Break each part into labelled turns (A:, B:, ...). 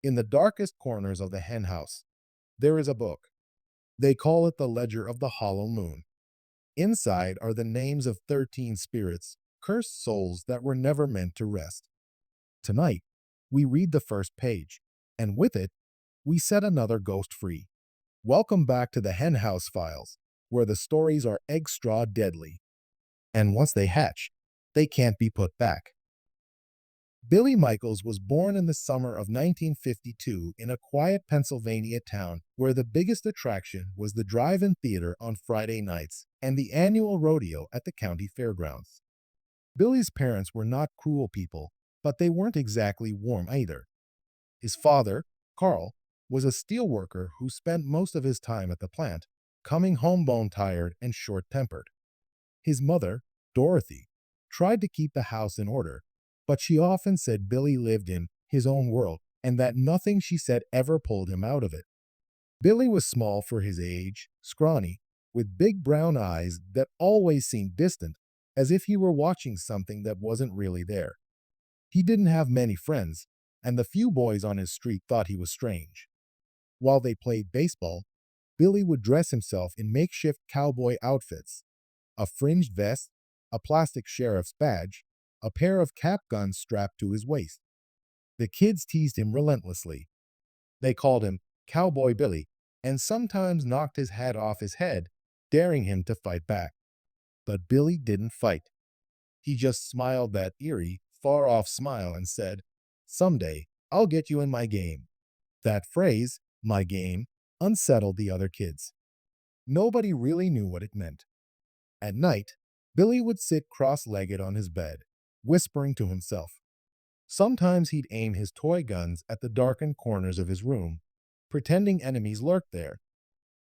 A: In the darkest corners of the hen house, there is a book. They call it the Ledger of the Hollow Moon. Inside are the names of 13 spirits, cursed souls that were never meant to rest. Tonight, we read the first page, and with it, we set another ghost free. Welcome back to the Hen House Files, where the stories are extra deadly. And once they hatch, they can't be put back. Billy Michaels was born in the summer of 1952 in a quiet Pennsylvania town where the biggest attraction was the drive-in theater on Friday nights and the annual rodeo at the county fairgrounds. Billy's parents were not cruel people, but they weren't exactly warm either. His father, Carl, was a steelworker who spent most of his time at the plant, coming home bone-tired and short-tempered. His mother, Dorothy, tried to keep the house in order, but she often said Billy lived in his own world and that nothing she said ever pulled him out of it. Billy was small for his age, scrawny, with big brown eyes that always seemed distant, as if he were watching something that wasn't really there. He didn't have many friends, and the few boys on his street thought he was strange. While they played baseball, Billy would dress himself in makeshift cowboy outfits, a fringed vest, a plastic sheriff's badge, a pair of cap guns strapped to his waist. The kids teased him relentlessly. They called him Cowboy Billy and sometimes knocked his hat off his head, daring him to fight back. But Billy didn't fight. He just smiled that eerie, far-off smile and said, "Someday, I'll get you in my game." That phrase, "my game," unsettled the other kids. Nobody really knew what it meant. At night, Billy would sit cross-legged on his bed, whispering to himself. Sometimes he'd aim his toy guns at the darkened corners of his room, pretending enemies lurked there.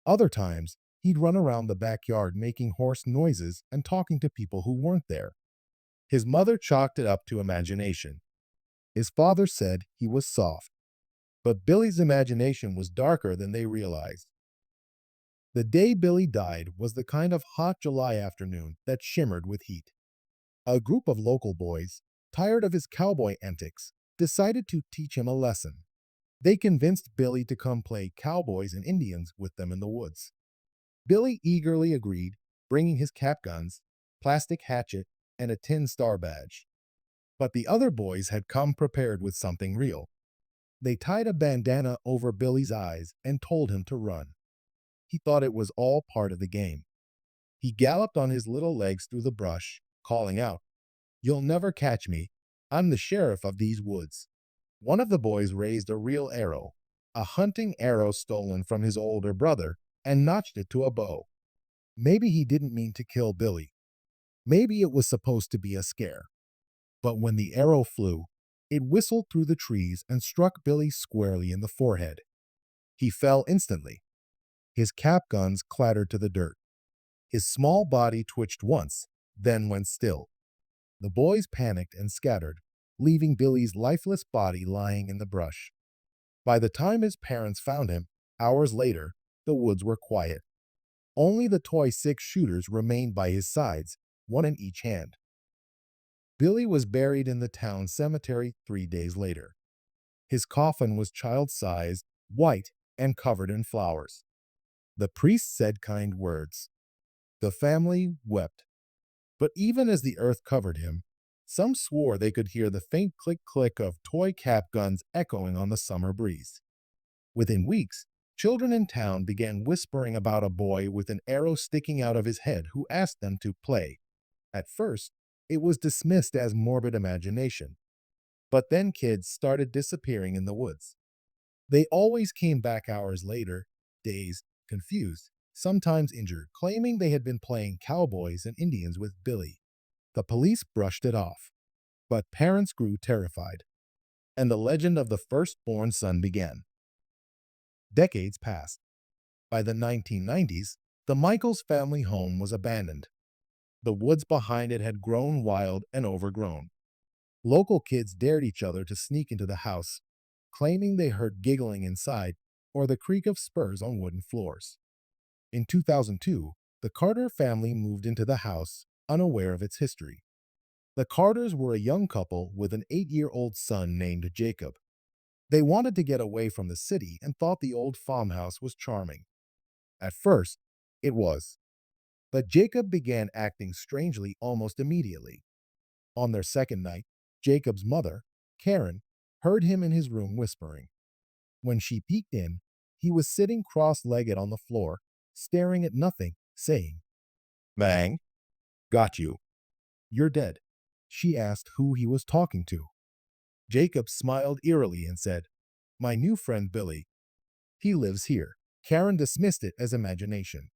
A: Other times, he'd run around the backyard making hoarse noises and talking to people who weren't there. His mother chalked it up to imagination. His father said he was soft, but Billy's imagination was darker than they realized. The day Billy died was the kind of hot July afternoon that shimmered with heat. A group of local boys, tired of his cowboy antics, decided to teach him a lesson. They convinced Billy to come play cowboys and Indians with them in the woods. Billy eagerly agreed, bringing his cap guns, plastic hatchet, and a tin star badge. But the other boys had come prepared with something real. They tied a bandana over Billy's eyes and told him to run. He thought it was all part of the game. He galloped on his little legs through the brush, calling out, "You'll never catch me. I'm the sheriff of these woods." One of the boys raised a real arrow, a hunting arrow stolen from his older brother, and notched it to a bow. Maybe he didn't mean to kill Billy. Maybe it was supposed to be a scare. But when the arrow flew, it whistled through the trees and struck Billy squarely in the forehead. He fell instantly. His cap guns clattered to the dirt. His small body twitched once, then went still. The boys panicked and scattered, leaving Billy's lifeless body lying in the brush. By the time his parents found him, hours later, the woods were quiet. Only the toy six-shooters remained by his sides, one in each hand. Billy was buried in the town cemetery 3 days later. His coffin was child-sized, white, and covered in flowers. The priest said kind words. The family wept. But even as the earth covered him, some swore they could hear the faint click-click of toy cap guns echoing on the summer breeze. Within weeks, children in town began whispering about a boy with an arrow sticking out of his head who asked them to play. At first, it was dismissed as morbid imagination. But then kids started disappearing in the woods. They always came back hours later, dazed, confused, sometimes injured, claiming they had been playing cowboys and Indians with Billy. The police brushed it off, but parents grew terrified, and the legend of the firstborn son began. Decades passed. By the 1990s, the Michaels family home was abandoned. The woods behind it had grown wild and overgrown. Local kids dared each other to sneak into the house, claiming they heard giggling inside or the creak of spurs on wooden floors. In 2002, the Carter family moved into the house, unaware of its history. The Carters were a young couple with an 8-year-old son named Jacob. They wanted to get away from the city and thought the old farmhouse was charming. At first, it was, but Jacob began acting strangely almost immediately. On their second night, Jacob's mother, Karen, heard him in his room whispering. When she peeked in, he was sitting cross-legged on the floor, staring at nothing, saying, "Bang, got you. You're dead." She asked who he was talking to. Jacob smiled eerily and said, "My new friend Billy. He lives here." Karen dismissed it as imagination.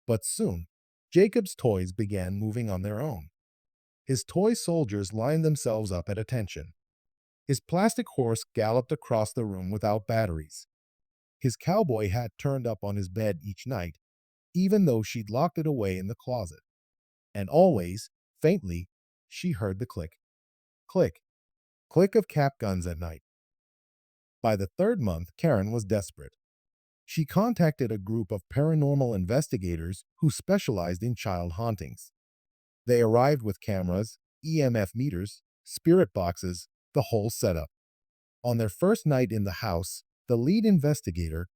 A: But soon, Jacob's toys began moving on their own. His toy soldiers lined themselves up at attention. His plastic horse galloped across the room without batteries. His cowboy hat turned up on his bed each night, even though she'd locked it away in the closet. And always, faintly, she heard the click, click, click of cap guns at night. By the third month, Karen was desperate. She contacted a group of paranormal investigators who specialized in child hauntings. They arrived with cameras, EMF meters, spirit boxes, the whole setup. On their first night in the house, the lead investigator,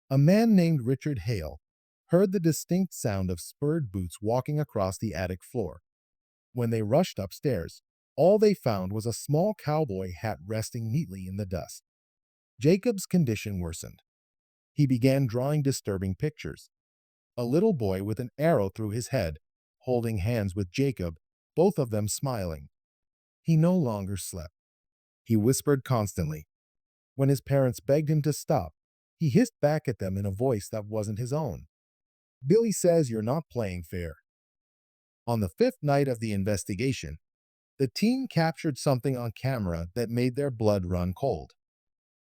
A: a man named Richard Hale, heard the distinct sound of spurred boots walking across the attic floor. When they rushed upstairs, all they found was a small cowboy hat resting neatly in the dust. Jacob's condition worsened. He began drawing disturbing pictures. A little boy with an arrow through his head, holding hands with Jacob, both of them smiling. He no longer slept. He whispered constantly. When his parents begged him to stop, he hissed back at them in a voice that wasn't his own. "Billy says you're not playing fair." On the fifth night of the investigation, the team captured something on camera that made their blood run cold.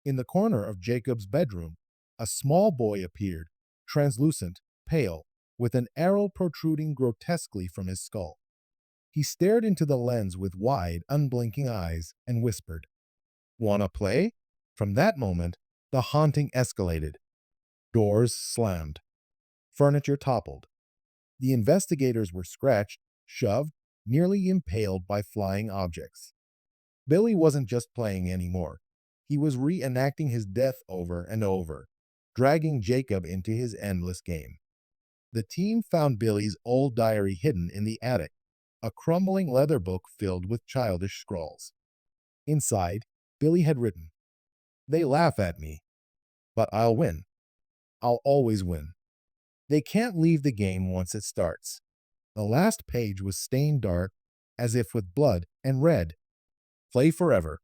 A: In the corner of Jacob's bedroom, a small boy appeared, translucent, pale, with an arrow protruding grotesquely from his skull. He stared into the lens with wide, unblinking eyes and whispered, "Wanna play?" From that moment, the haunting escalated. Doors slammed. Furniture toppled. The investigators were scratched, shoved, nearly impaled by flying objects. Billy wasn't just playing anymore. He was reenacting his death over and over, dragging Jacob into his endless game. The team found Billy's old diary hidden in the attic, a crumbling leather book filled with childish scrawls. Inside, Billy had written, "They laugh at me, but I'll win. I'll always win. They can't leave the game once it starts." The last page was stained dark, as if with blood, and read, "Play forever."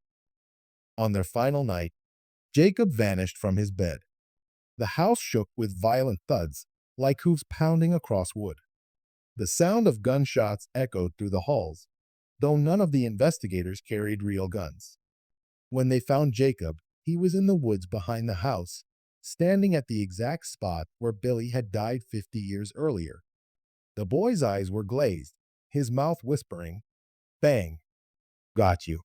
A: On their final night, Jacob vanished from his bed. The house shook with violent thuds, like hooves pounding across wood. The sound of gunshots echoed through the halls, though none of the investigators carried real guns. When they found Jacob, he was in the woods behind the house, standing at the exact spot where Billy had died 50 years earlier. The boy's eyes were glazed, his mouth whispering, "Bang, got you.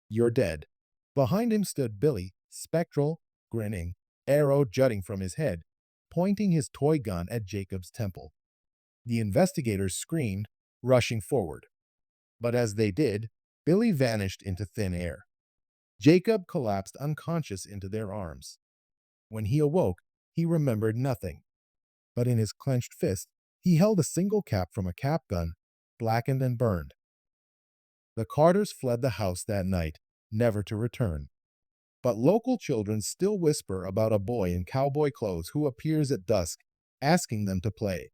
A: You're dead." Behind him stood Billy, spectral, grinning, arrow jutting from his head, pointing his toy gun at Jacob's temple. The investigators screamed, rushing forward. But as they did, Billy vanished into thin air. Jacob collapsed unconscious into their arms. When he awoke, he remembered nothing. But in his clenched fist, he held a single cap from a cap gun, blackened and burned. The Carters fled the house that night, never to return. But local children still whisper about a boy in cowboy clothes who appears at dusk, asking them to play.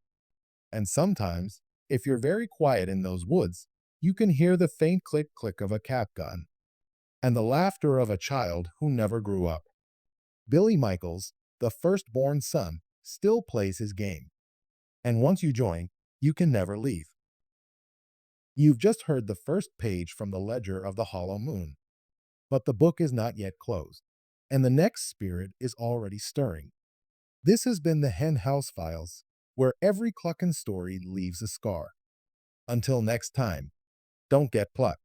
A: And sometimes, if you're very quiet in those woods, you can hear the faint click-click of a cap gun and the laughter of a child who never grew up. Billy Michaels, the firstborn son, still plays his game. And once you join, you can never leave. You've just heard the first page from the Ledger of the Hollow Moon. But the book is not yet closed, and the next spirit is already stirring. This has been the Hen House Files, where every Cluckin' story leaves a scar. Until next time, don't get plucked.